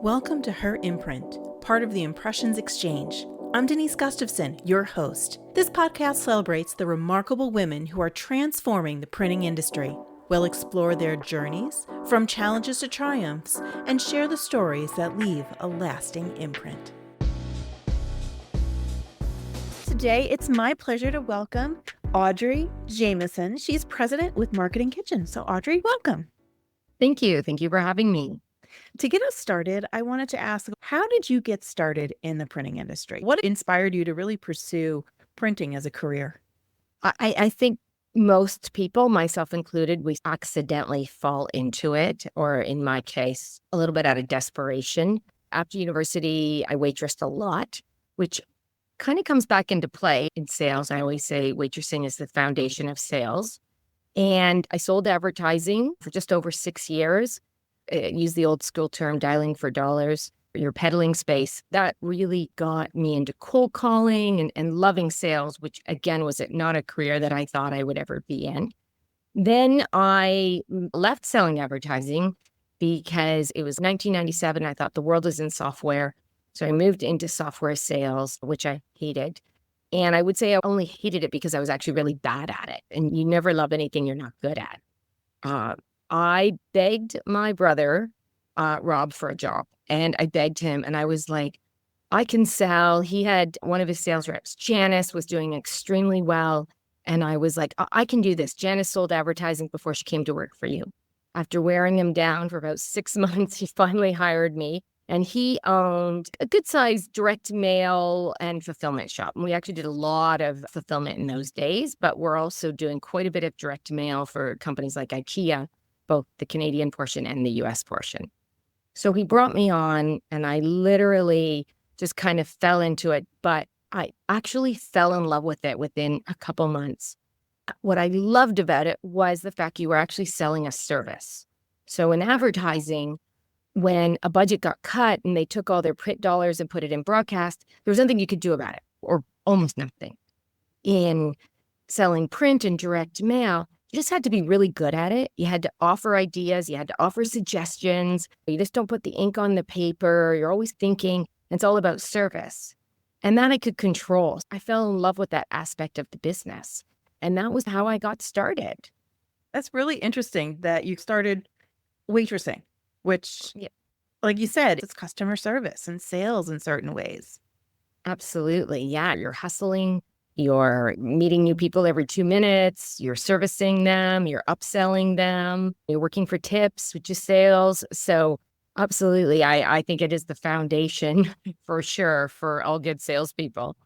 Welcome to Her Imprint, part of the Impressions Exchange. I'm Denise Gustafson, your host. This podcast celebrates the remarkable women who are transforming the printing industry. We'll explore their journeys, from challenges to triumphs, and share the stories that leave a lasting imprint. Today, it's my pleasure to welcome Audrey Jameson. She's president with Marketing Kitchen. So Audrey, welcome. Thank you. Thank you for having me. To get us started, I wanted to ask, how did you get started in the printing industry? What inspired you to really pursue printing as a career? I think most people, myself included, we accidentally fall into it, or in my case, a little bit out of desperation. After university, I waitressed a lot, which kind of comes back into play in sales. I always say waitressing is the foundation of sales. And I sold advertising for just over 6 years. Use the old school term, dialing for dollars. You're peddling space. That really got me into cold calling and loving sales, which again was not a career that I thought I would ever be in. Then I left selling advertising because it was 1997. I thought the world is in software. So I moved into software sales, which I hated. And I would say I only hated it because I was actually really bad at it. And you never love anything you're not good at. I begged my brother, Rob, for a job, and I begged him, and I was like, I can sell. He had one of his sales reps, Janice, was doing extremely well. And I was like, I can do this. Janice sold advertising before she came to work for you. After wearing him down for about 6 months, he finally hired me, and he owned a good-sized direct mail and fulfillment shop. And we actually did a lot of fulfillment in those days, but we're also doing quite a bit of direct mail for companies like IKEA, both the Canadian portion and the US portion. So he brought me on, and I literally just kind of fell into it, but I actually fell in love with it within a couple months. What I loved about it was the fact you were actually selling a service. So in advertising, when a budget got cut and they took all their print dollars and put it in broadcast, there was nothing you could do about it, or almost nothing. In selling print and direct mail, you just had to be really good at it. You had to offer ideas. You had to offer suggestions. You just don't put the ink on the paper. You're always thinking. It's all about service. And that I could control. I fell in love with that aspect of the business. And that was how I got started. That's really interesting that you started waitressing, which, like you said, it's customer service and sales in certain ways. Absolutely. Yeah. You're hustling. You're meeting new people every 2 minutes. You're servicing them. You're upselling them. You're working for tips, which is sales. So absolutely, I think it is the foundation for sure for all good salespeople.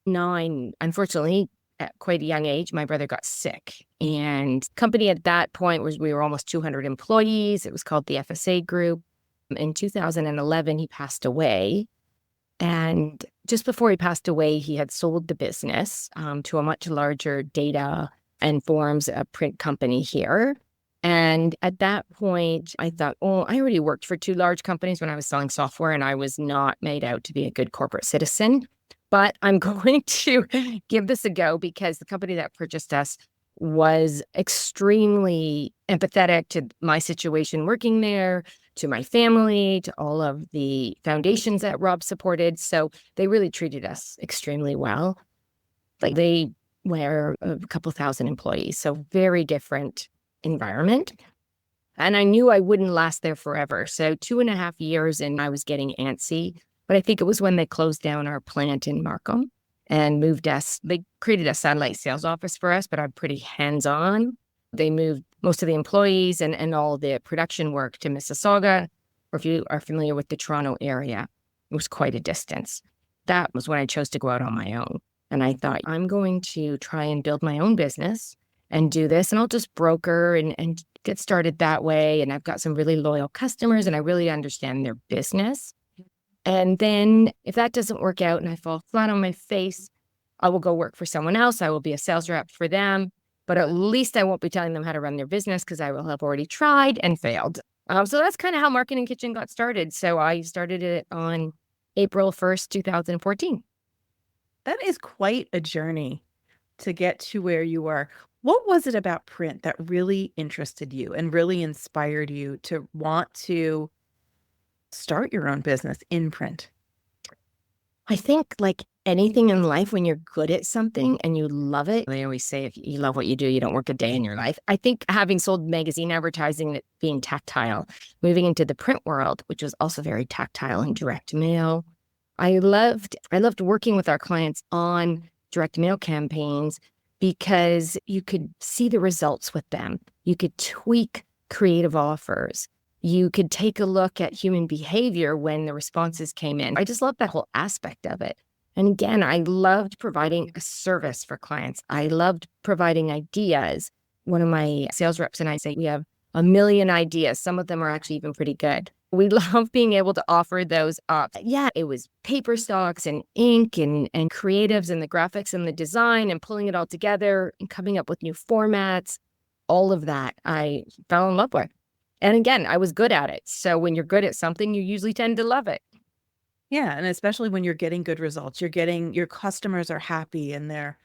Unfortunately, at quite a young age, my brother got sick. And company at that point we were almost 200 employees. It was called the FSA Group. In 2011, he passed away. And just before he passed away, he had sold the business to a much larger data and forms print company here. And at that point, I thought, I already worked for 2 large companies when I was selling software, and I was not made out to be a good corporate citizen. But I'm going to give this a go because the company that purchased us was extremely empathetic to my situation working there, to my family, to all of the foundations that Rob supported. So they really treated us extremely well. Like they were a couple thousand employees, so very different environment. And I knew I wouldn't last there forever. So 2.5 years and I was getting antsy. But I think it was when they closed down our plant in Markham and moved us. They created a satellite sales office for us, but I'm pretty hands-on. They moved most of the employees and all the production work to Mississauga, or if you are familiar with the Toronto area, it was quite a distance. That was when I chose to go out on my own. And I thought, I'm going to try and build my own business and do this, and I'll just broker and get started that way. And I've got some really loyal customers, and I really understand their business. And then if that doesn't work out and I fall flat on my face, I will go work for someone else. I will be a sales rep for them. But at least I won't be telling them how to run their business because I will have already tried and failed. So that's kind of how Marketing Kitchen got started. So I started it on April 1st, 2014. That is quite a journey to get to where you are. What was it about print that really interested you and really inspired you to want to start your own business in print? I think like anything in life, when you're good at something and you love it, they always say, if you love what you do, you don't work a day in your life. I think having sold magazine advertising, being tactile, moving into the print world, which was also very tactile and direct mail. I loved working with our clients on direct mail campaigns because you could see the results with them. You could tweak creative offers. You could take a look at human behavior when the responses came in. I just love that whole aspect of it. And again, I loved providing a service for clients. I loved providing ideas. One of my sales reps and I say, we have a million ideas. Some of them are actually even pretty good. We love being able to offer those up. Yeah, it was paper stocks and ink and creatives and the graphics and the design and pulling it all together and coming up with new formats. All of that I fell in love with. And again, I was good at it. So when you're good at something, you usually tend to love it. Yeah, and especially when you're getting good results, your customers are happy and they're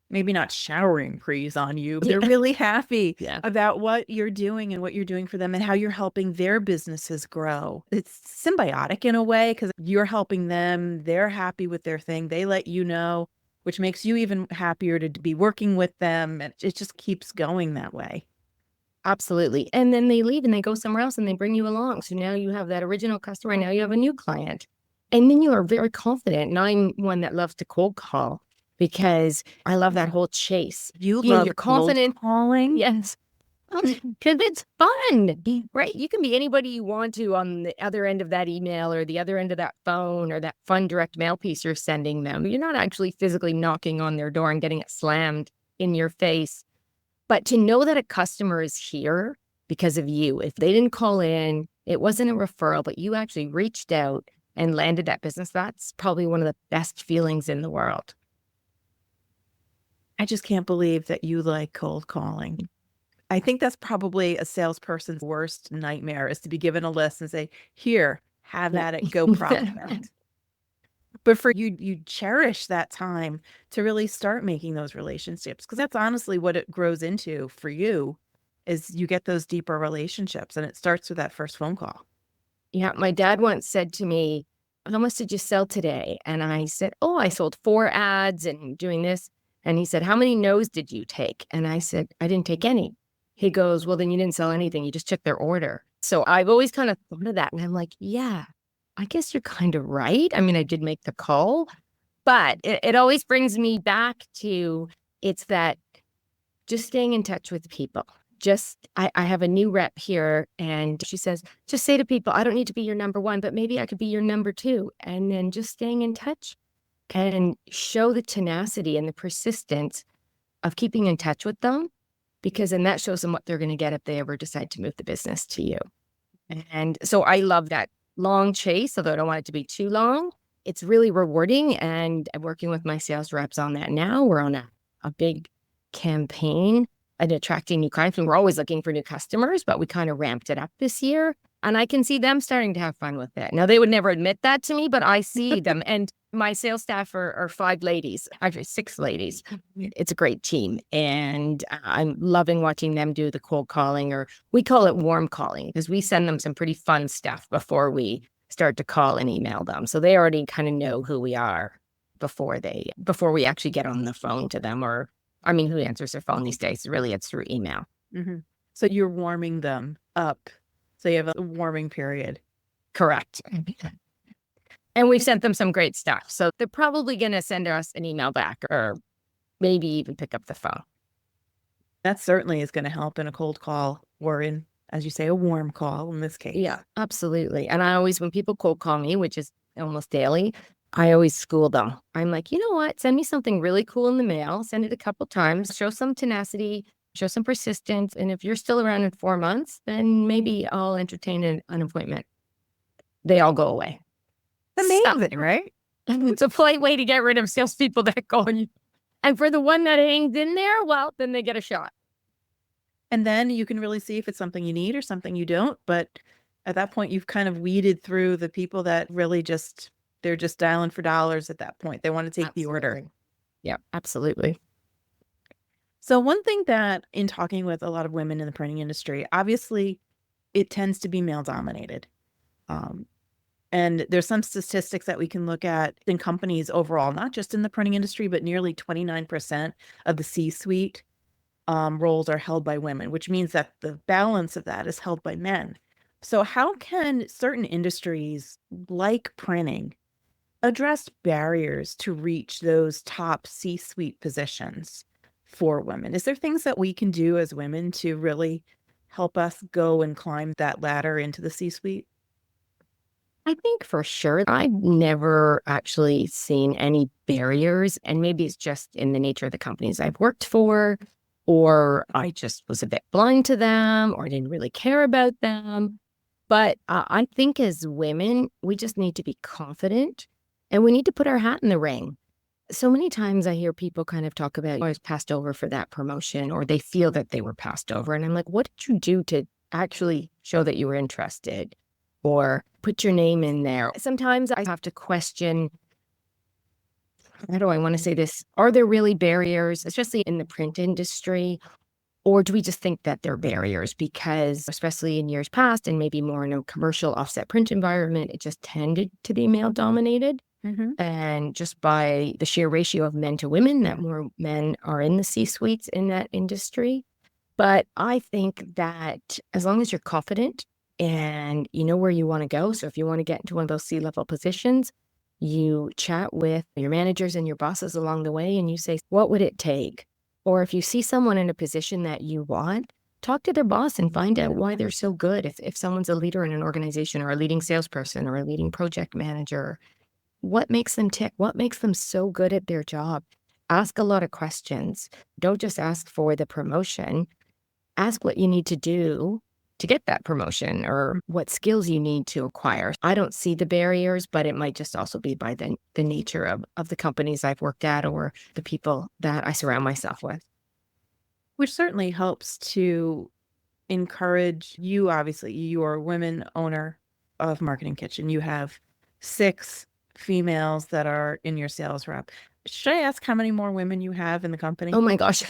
maybe not showering praise on you, but they're really happy Yeah. about what you're doing and what you're doing for them and how you're helping their businesses grow. It's symbiotic in a way because you're helping them, they're happy with their thing, they let you know, which makes you even happier to be working with them, and it just keeps going that way. Absolutely. And then they leave and they go somewhere else and they bring you along. So now you have that original customer. Now you have a new client. And then you are very confident. And I'm one that loves to cold call because I love that whole chase. You know, love you're cold confident. calling? Yes. Because it's fun, right? You can be anybody you want to on the other end of that email or the other end of that phone or that fun direct mail piece you're sending them. You're not actually physically knocking on their door and getting it slammed in your face. But to know that a customer is here because of you, if they didn't call in, it wasn't a referral, but you actually reached out and landed that business, that's probably one of the best feelings in the world. I just can't believe that you like cold calling. I think that's probably a salesperson's worst nightmare is to be given a list and say, here, have at it, go prospect. But for you, you cherish that time to really start making those relationships because that's honestly what it grows into for you is you get those deeper relationships and it starts with that first phone call. Yeah, my dad once said to me, how much did you sell today? And I said, oh, I sold 4 ads and doing this. And he said, how many no's did you take? And I said, I didn't take any. He goes, well, then you didn't sell anything. You just took their order. So I've always kind of thought of that. And I'm like, yeah, I guess you're kind of right. I mean, I did make the call, but it always brings me back to it's that just staying in touch with people. I have a new rep here and she says, just say to people, I don't need to be your number one, but maybe I could be your number 2. And then just staying in touch and show the tenacity and the persistence of keeping in touch with them, because then that shows them what they're going to get if they ever decide to move the business to you. And so I love that long chase, although I don't want it to be too long. It's really rewarding. And I'm working with my sales reps on that now. We're on a big campaign and attracting new clients. And we're always looking for new customers, but we kind of ramped it up this year. And I can see them starting to have fun with it. Now, they would never admit that to me, but I see them. And my sales staff are 5 ladies, actually 6 ladies. It's a great team. And I'm loving watching them do the cold calling, or we call it warm calling, because we send them some pretty fun stuff before we start to call and email them. So they already kind of know who we are before we actually get on the phone to them, or I mean, who answers their phone these days? Really, it's through email. Mm-hmm. So you're warming them up. So you have a warming period. Correct. And we've sent them some great stuff. So they're probably going to send us an email back or maybe even pick up the phone. That certainly is going to help in a cold call or in, as you say, a warm call in this case. Yeah, absolutely. And I always, when people cold call me, which is almost daily, I always school them. I'm like, you know what? Send me something really cool in the mail. Send it a couple times. Show some tenacity. Show some persistence. And if you're still around in 4 months, then maybe I'll entertain an appointment. They all go away. Amazing, right? It's a polite way to get rid of salespeople that call you. And for the one that hangs in there, well, then they get a shot. And then you can really see if it's something you need or something you don't. But at that point, you've kind of weeded through the people that really they're just dialing for dollars at that point. They want to take the order. Yeah, absolutely. So one thing that in talking with a lot of women in the printing industry, obviously it tends to be male dominated. And there's some statistics that we can look at in companies overall, not just in the printing industry, but nearly 29% of the C-suite roles are held by women, which means that the balance of that is held by men. So how can certain industries like printing address barriers to reach those top C-suite positions for women? Is there things that we can do as women to really help us go and climb that ladder into the C-suite? I think for sure, I've never actually seen any barriers, and maybe it's just in the nature of the companies I've worked for, or I just was a bit blind to them, or didn't really care about them. But I think as women, we just need to be confident and we need to put our hat in the ring. So many times I hear people kind of talk about, I was passed over for that promotion, or they feel that they were passed over. And I'm like, what did you do to actually show that you were interested or put your name in there? Sometimes I have to question, how do I want to say this? Are there really barriers, especially in the print industry? Or do we just think that they're barriers because, especially in years past and maybe more in a commercial offset print environment, it just tended to be male dominated? Mm-hmm. And just by the sheer ratio of men to women, that more men are in the C-suites in that industry. But I think that as long as you're confident and you know where you want to go, so if you want to get into one of those C-level positions, you chat with your managers and your bosses along the way and you say, what would it take? Or if you see someone in a position that you want, talk to their boss and find out why they're so good. If someone's a leader in an organization or a leading salesperson or a leading project manager, what makes them tick? What makes them so good at their job? Ask a lot of questions. Don't just ask for the promotion. Ask what you need to do to get that promotion or what skills you need to acquire. I don't see the barriers, but it might just also be by the nature of the companies I've worked at or the people that I surround myself with. Which certainly helps to encourage you. Obviously, you are a women owner of Marketing Kitchen. You have 6 females that are in your sales rep. Should I ask how many more women you have in the company? Oh my gosh.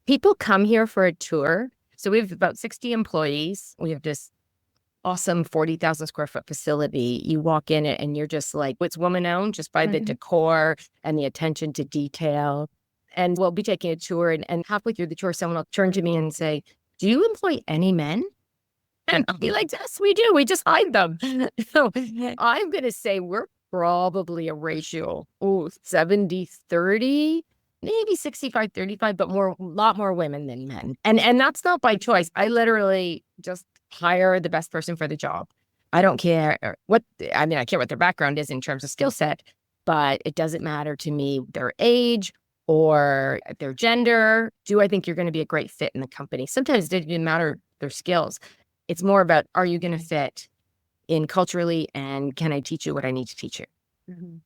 People come here for a tour. So we have about 60 employees. We have this awesome 40,000 square foot facility. You walk in it and you're just like, it's woman owned just by the decor and the attention to detail. And we'll be taking a tour and halfway through the tour, someone will turn to me and say, do you employ any men? And I'll be like, yes, we do. We just hide them. So I'm going to say we're probably a ratio, 70-30. Maybe 65-35, but a lot more women than men. And that's not by choice. I literally just hire the best person for the job. I don't care I care what their background is in terms of skill set, but it doesn't matter to me their age or their gender. Do I think you're going to be a great fit in the company? Sometimes it doesn't even matter their skills. It's more about, are you going to fit in culturally and can I teach you what I need to teach you? Mm-hmm.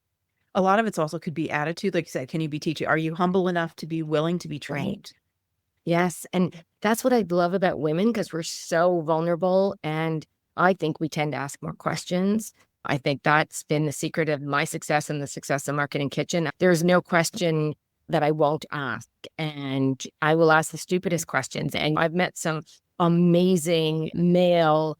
A lot of it's also could be attitude. Like you said, can you be teaching? Are you humble enough to be willing to be trained? Right. Yes. And that's what I love about women because we're so vulnerable. And I think we tend to ask more questions. I think that's been the secret of my success and the success of Marketing Kitchen. There's no question that I won't ask. And I will ask the stupidest questions. And I've met some amazing male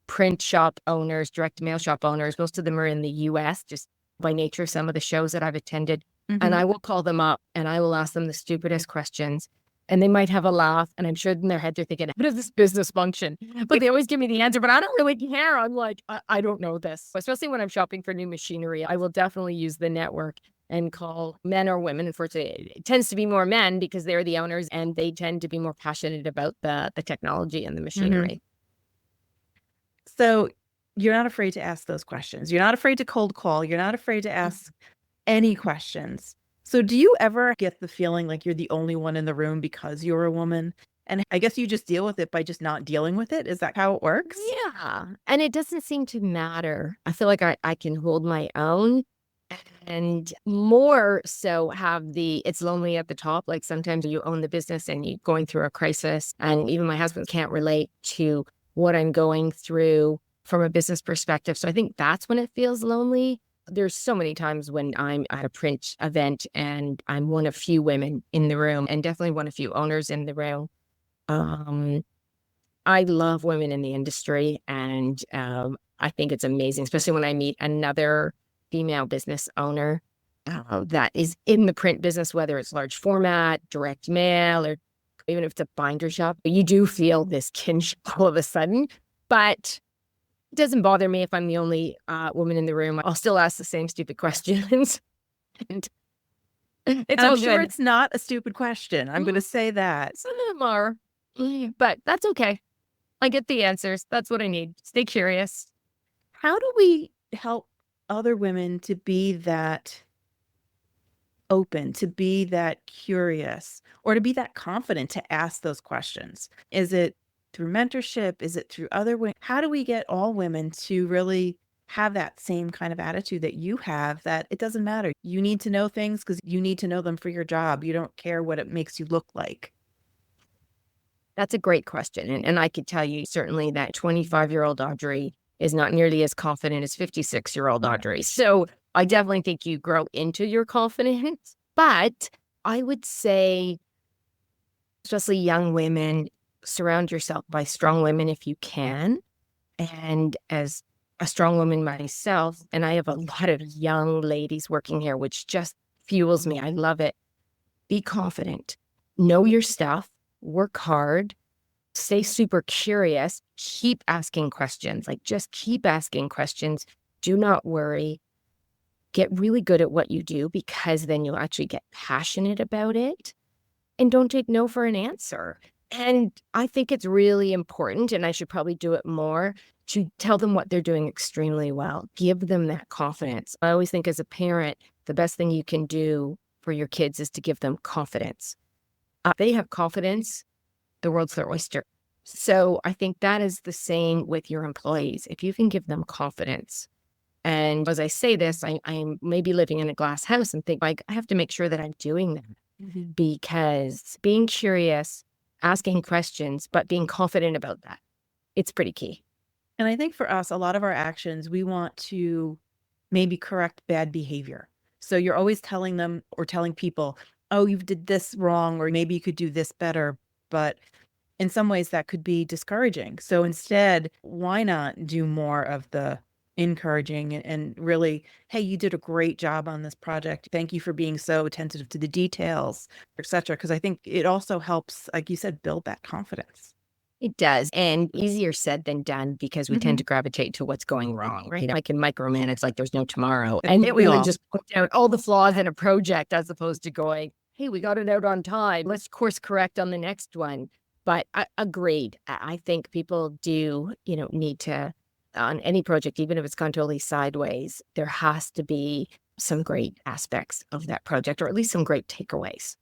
print shop owners, direct mail shop owners. Most of them are in the US, just by nature of some of the shows that I've attended. Mm-hmm. And I will call them up and I will ask them the stupidest questions. And they might have a laugh. And I'm sure in their head, they're thinking, how does this business function? But they always give me the answer, but I don't really care. I'm like, I don't know this. Especially when I'm shopping for new machinery, I will definitely use the network and call men or women. Unfortunately, it tends to be more men because they're the owners and they tend to be more passionate about the technology and the machinery. Mm-hmm. So you're not afraid to ask those questions. You're not afraid to cold call. You're not afraid to ask any questions. So do you ever get the feeling like you're the only one in the room because you're a woman? And I guess you just deal with it by just not dealing with it. Is that how it works? Yeah. And it doesn't seem to matter. I feel like I can hold my own and more so have it's lonely at the top. Like sometimes you own the business and you're going through a crisis. And even my husband can't relate to what I'm going through from a business perspective. So I think that's when it feels lonely. There's so many times when I'm at a print event and I'm one of few women in the room and definitely one of few owners in the room. I love women in the industry, and I think it's amazing, especially when I meet another female business owner that is in the print business, whether it's large format, direct mail, or even if it's a binder shop. You do feel this kinship all of a sudden, but it doesn't bother me if I'm the only woman in the room. I'll still ask the same stupid questions. And it's all I'm sure good. it's not a stupid question. I'm going to say that. Some of them are, but that's okay. I get the answers. That's what I need. Stay curious. How do we help other women to be that open, to be that curious, or to be that confident to ask those questions? Is it through mentorship? Is it through other women? How do we get all women to really have that same kind of attitude that you have, that it doesn't matter? You need to know things because you need to know them for your job. You don't care what it makes you look like. That's a great question. And I could tell you certainly that 25-year-old Audrey is not nearly as confident as 56-year-old Audrey. So I definitely think you grow into your confidence. But I would say, especially young women, surround yourself by strong women if you can. And as a strong woman myself, and I have a lot of young ladies working here, which just fuels me. I love it. Be confident. Know your stuff. Work hard, stay super curious, keep asking questions, just keep asking questions. Do not worry. Get really good at what you do, because then you'll actually get passionate about it, and don't take no for an answer. And I think it's really important, and I should probably do it more, to tell them what they're doing extremely well. Give them that confidence. I always think as a parent, the best thing you can do for your kids is to give them confidence. They have confidence, the world's their oyster. So I think that is the same with your employees. If you can give them confidence, and as I say this, I'm maybe living in a glass house and think, I have to make sure that I'm doing that, because being curious, asking questions, but being confident about that, it's pretty key. And I think for us, a lot of our actions, we want to maybe correct bad behavior. So you're always telling them or telling people, oh, you did this wrong, or maybe you could do this better. But in some ways that could be discouraging. So instead, why not do more of the encouraging and really, hey, you did a great job on this project. Thank you for being so attentive to the details, etc. Because I think it also helps, like you said, build that confidence. It does. And easier said than done, because we tend to gravitate to what's going wrong, right? I can micromanage like there's no tomorrow. And it really just put out all the flaws in a project, as opposed to going, hey, we got it out on time. Let's course correct on the next one. But agreed. I think people do, need to, on any project, even if it's gone totally sideways, there has to be some great aspects of that project, or at least some great takeaways.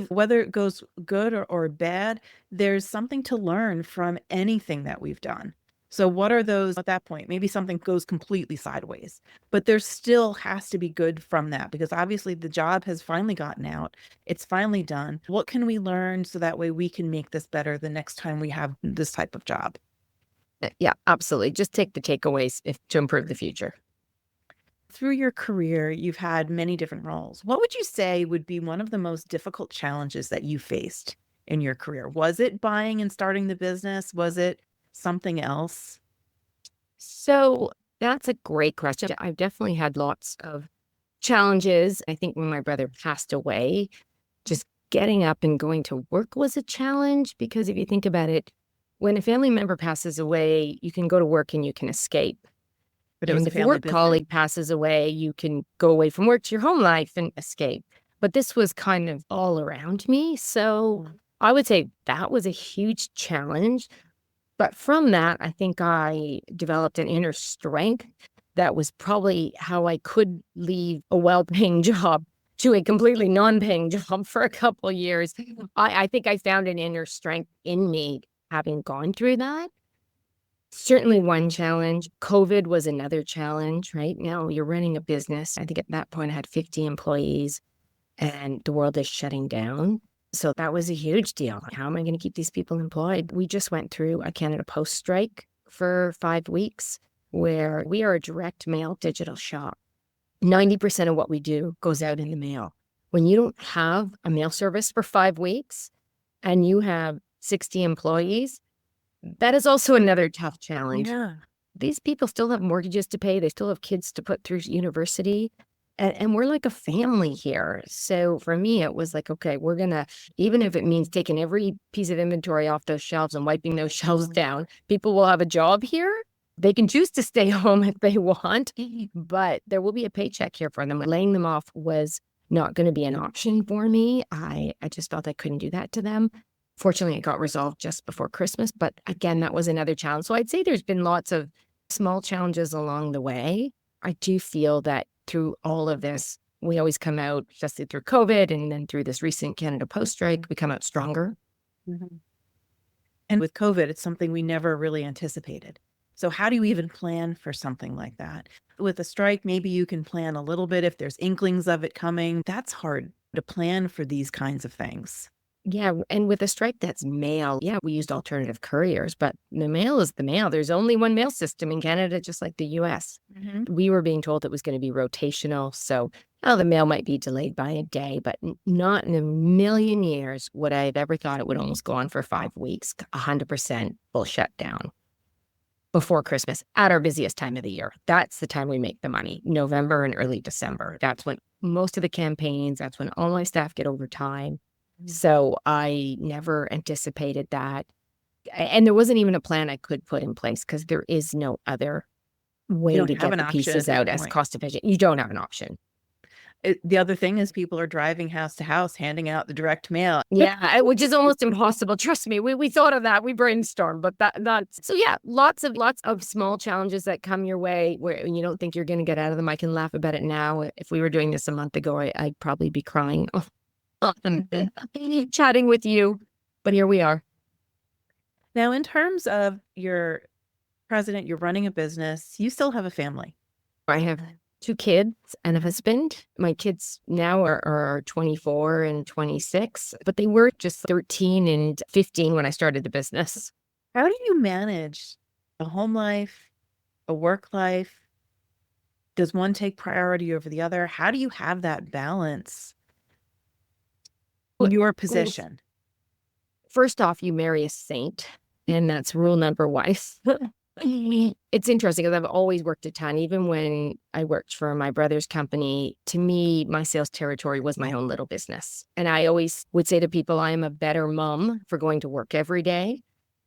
Whether it goes good or bad, there's something to learn from anything that we've done. So what are those at that point? Maybe something goes completely sideways, but there still has to be good from that, because obviously the job has finally gotten out. It's finally done. What can we learn so that way we can make this better the next time we have this type of job? Yeah, absolutely. Just take the takeaways to improve the future. Through your career, you've had many different roles. What would you say would be one of the most difficult challenges that you faced in your career? Was it buying and starting the business? Was it something else? So that's a great question. I've definitely had lots of challenges. I think when my brother passed away, just getting up and going to work was a challenge, because if you think about it, when a family member passes away, you can go to work and you can escape. But it was if a work colleague passes away, you can go away from work to your home life and escape. But this was kind of all around me. So I would say that was a huge challenge. But from that, I think I developed an inner strength that was probably how I could leave a well-paying job to a completely non-paying job for a couple of years. I think I found an inner strength in me having gone through that. Certainly one challenge. COVID was another challenge, right? Now you're running a business. I think at that point I had 50 employees and the world is shutting down. So that was a huge deal. How am I going to keep these people employed? We just went through a Canada Post strike for 5 weeks, where we are a direct mail digital shop. 90% of what we do goes out in the mail. When you don't have a mail service for 5 weeks and you have 60 employees, That is also another tough challenge. Yeah. These people still have mortgages to pay. They still have kids to put through university. And we're like a family here. So for me, it was like, okay, we're going to, even if it means taking every piece of inventory off those shelves and wiping those shelves down, people will have a job here. They can choose to stay home if they want, but there will be a paycheck here for them. Laying them off was not going to be an option for me. I just felt I couldn't do that to them. Fortunately, it got resolved just before Christmas. But again, that was another challenge. So I'd say there's been lots of small challenges along the way. I do feel that through all of this, we always come out, especially through COVID and then through this recent Canada Post strike, we come out stronger. Mm-hmm. And with COVID, it's something we never really anticipated. So how do you even plan for something like that? With a strike, maybe you can plan a little bit if there's inklings of it coming. That's hard to plan for these kinds of things. Yeah. And with a strike that's mail, yeah, we used alternative couriers, but the mail is the mail. There's only one mail system in Canada, just like the US. Mm-hmm. We were being told it was going to be rotational. So the mail might be delayed by a day, but not in a million years would I have ever thought it would almost go on for 5 weeks. 100% full shutdown before Christmas at our busiest time of the year. That's the time we make the money, November and early December. That's when most of the campaigns, that's when all my staff get overtime. So I never anticipated that. And there wasn't even a plan I could put in place because there is no other way to get the pieces out as cost efficient. You don't have an option. The other thing is people are driving house to house, handing out the direct mail. Yeah, which is almost impossible. Trust me, we thought of that. We brainstormed, but that's so yeah, lots of small challenges that come your way where you don't think you're going to get out of them. I can laugh about it now. If we were doing this a month ago, I'd probably be crying. Chatting with you, but here we are. Now, in terms of your president, you're running a business, you still have a family. I have 2 kids and a husband. My kids now are 24 and 26, but they were just 13 and 15 when I started the business. How do you manage a home life, a work life? Does one take priority over the other? How do you have that balance in your position? First off, you marry a saint, and that's rule number 1. It's interesting because I've always worked a ton. Even when I worked for my brother's company, to me, my sales territory was my own little business. And I always would say to people, I am a better mom for going to work every day.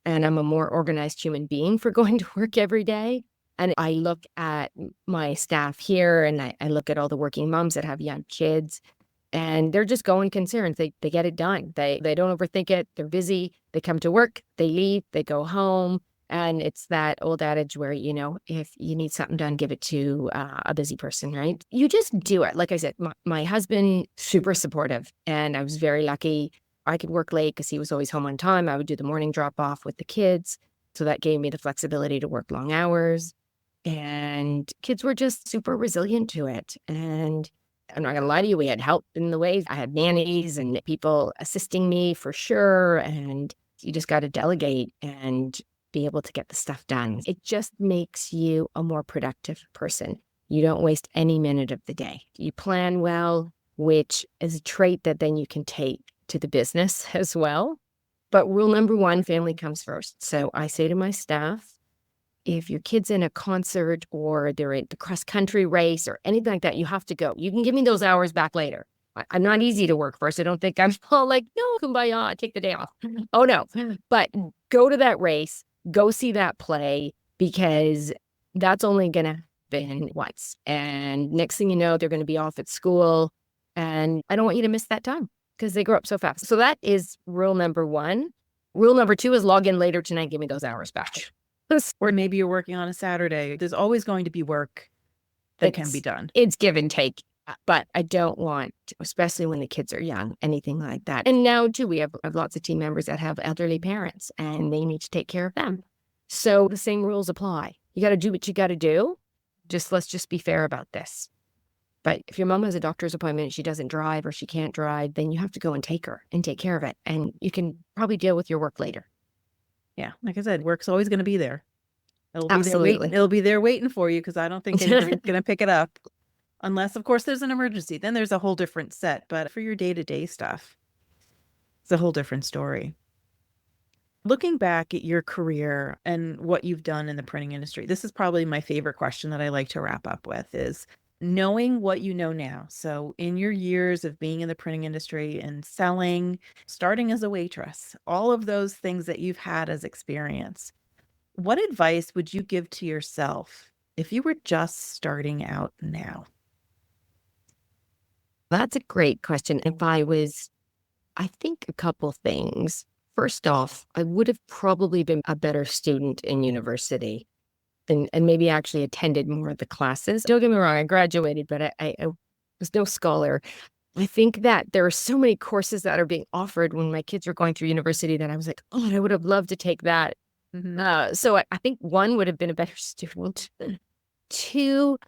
And I'm a more organized human being for going to work every day. And I look at my staff here and I look at all the working moms that have young kids. And they're just going concerns. They get it done. They don't overthink it. They're busy. They come to work. They leave. They go home. And it's that old adage where, if you need something done, give it to a busy person, right? You just do it. Like I said, my husband, super supportive. And I was very lucky. I could work late because he was always home on time. I would do the morning drop off with the kids. So that gave me the flexibility to work long hours. And kids were just super resilient to it. And I'm not going to lie to you, we had help in the ways. I had nannies and people assisting me for sure. And you just got to delegate and be able to get the stuff done. It just makes you a more productive person. You don't waste any minute of the day. You plan well, which is a trait that then you can take to the business as well. But rule number 1, family comes first. So I say to my staff, if your kid's in a concert or they're at the cross-country race or anything like that, you have to go. You can give me those hours back later. I'm not easy to work for, so don't think I'm all like, no, kumbaya, take the day off. Oh, no. But go to that race, go see that play, because that's only going to happen once. And next thing you know, they're going to be off at school. And I don't want you to miss that time because they grow up so fast. So that is rule number 1. Rule number 2 is log in later tonight, give me those hours back. Or maybe you're working on a Saturday. There's always going to be work that can be done. It's give and take. But I don't want, especially when the kids are young, anything like that. And now, too, we have lots of team members that have elderly parents, and they need to take care of them. So the same rules apply. You got to do what you got to do. Let's just be fair about this. But if your mom has a doctor's appointment and she doesn't drive or she can't drive, then you have to go and take her and take care of it. And you can probably deal with your work later. Yeah. Like I said, work's always going to be there. Absolutely. It'll be there waiting for you because I don't think anybody's going to pick it up. Unless, of course, there's an emergency. Then there's a whole different set. But for your day-to-day stuff, it's a whole different story. Looking back at your career and what you've done in the printing industry, this is probably my favorite question that I like to wrap up with is knowing what you know now. So, in your years of being in the printing industry and selling, starting as a waitress, all of those things that you've had as experience, what advice would you give to yourself if you were just starting out now? That's a great question. I think a couple things. First off, I would have probably been a better student in university and maybe actually attended more of the classes. Don't get me wrong, I graduated, but I was no scholar. I think that there are so many courses that are being offered when my kids were going through university that I was like, oh, I would have loved to take that. So I think one would have been a better student. Two,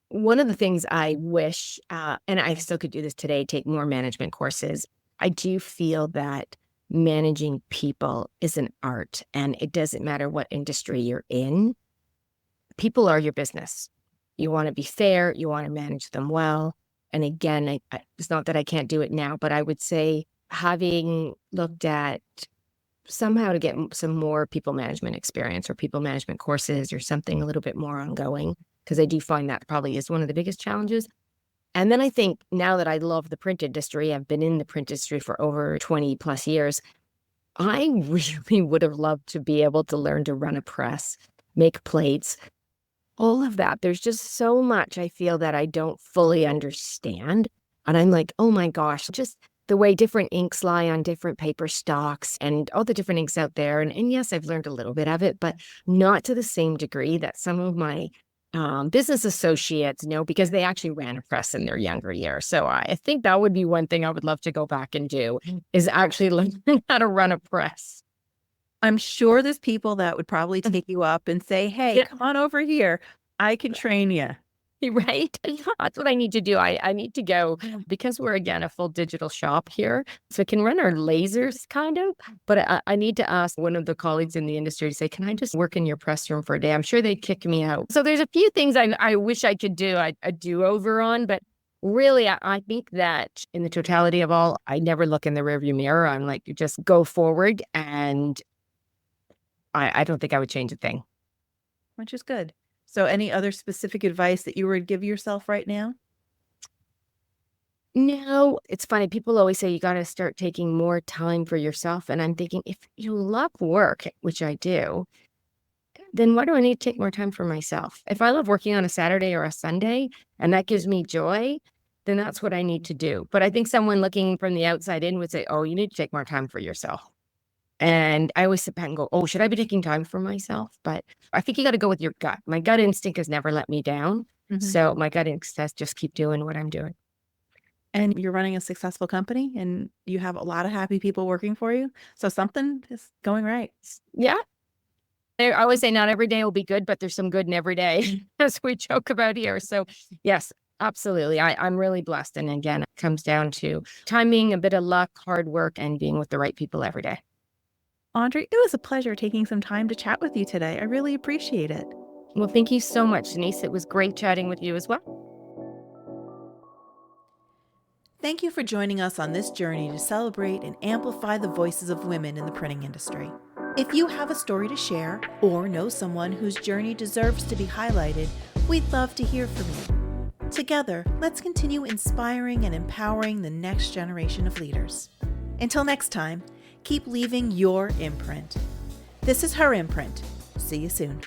one of the things I wish, and I still could do this today, take more management courses. I do feel that managing people is an art, and it doesn't matter what industry you're in. People are your business. You want to be fair. You want to manage them well. And again, it's not that I can't do it now, but I would say having looked at somehow to get some more people management experience or people management courses or something a little bit more ongoing, because I do find that probably is one of the biggest challenges. And then I think now that I love the print industry, I've been in the print industry for over 20 plus years, I really would have loved to be able to learn to run a press, make plates, all of that. There's just so much I feel that I don't fully understand. And I'm like, oh my gosh, just the way different inks lie on different paper stocks and all the different inks out there. And yes, I've learned a little bit of it, but not to the same degree that some of my business associates know, because they actually ran a press in their younger years. So I think that would be one thing I would love to go back and do, is actually learn how to run a press. I'm sure there's people that would probably take you up and say, hey, come on over here. I can train you. Right? That's what I need to do. I need to go, because we're, again, a full digital shop here. So I can run our lasers kind of, but I need to ask one of the colleagues in the industry to say, can I just work in your press room for a day? I'm sure they'd kick me out. So there's a few things I wish I could do a do-over on, but really, I think that in the totality of all, I never look in the rearview mirror. I'm like, you just go forward, and I don't think I would change a thing. Which is good. So any other specific advice that you would give yourself right now? No, it's funny. People always say you got to start taking more time for yourself. And I'm thinking, if you love work, which I do, then why do I need to take more time for myself? If I love working on a Saturday or a Sunday and that gives me joy, then that's what I need to do. But I think someone looking from the outside in would say, oh, you need to take more time for yourself. And I always sit back and go, oh, should I be taking time for myself? But I think you got to go with your gut. My gut instinct has never let me down. So my gut instinct says just keep doing what I'm doing. And you're running a successful company and you have a lot of happy people working for you. So something is going right. Yeah. I always say not every day will be good, but there's some good in every day, as we joke about here. So yes, absolutely. I'm really blessed. And again, it comes down to timing, a bit of luck, hard work, and being with the right people every day. Audrey, it was a pleasure taking some time to chat with you today. I really appreciate it. Well, thank you so much, Denise. It was great chatting with you as well. Thank you for joining us on this journey to celebrate and amplify the voices of women in the printing industry. If you have a story to share or know someone whose journey deserves to be highlighted, we'd love to hear from you. Together, let's continue inspiring and empowering the next generation of leaders. Until next time, keep leaving your imprint. This is Her Imprint. See you soon.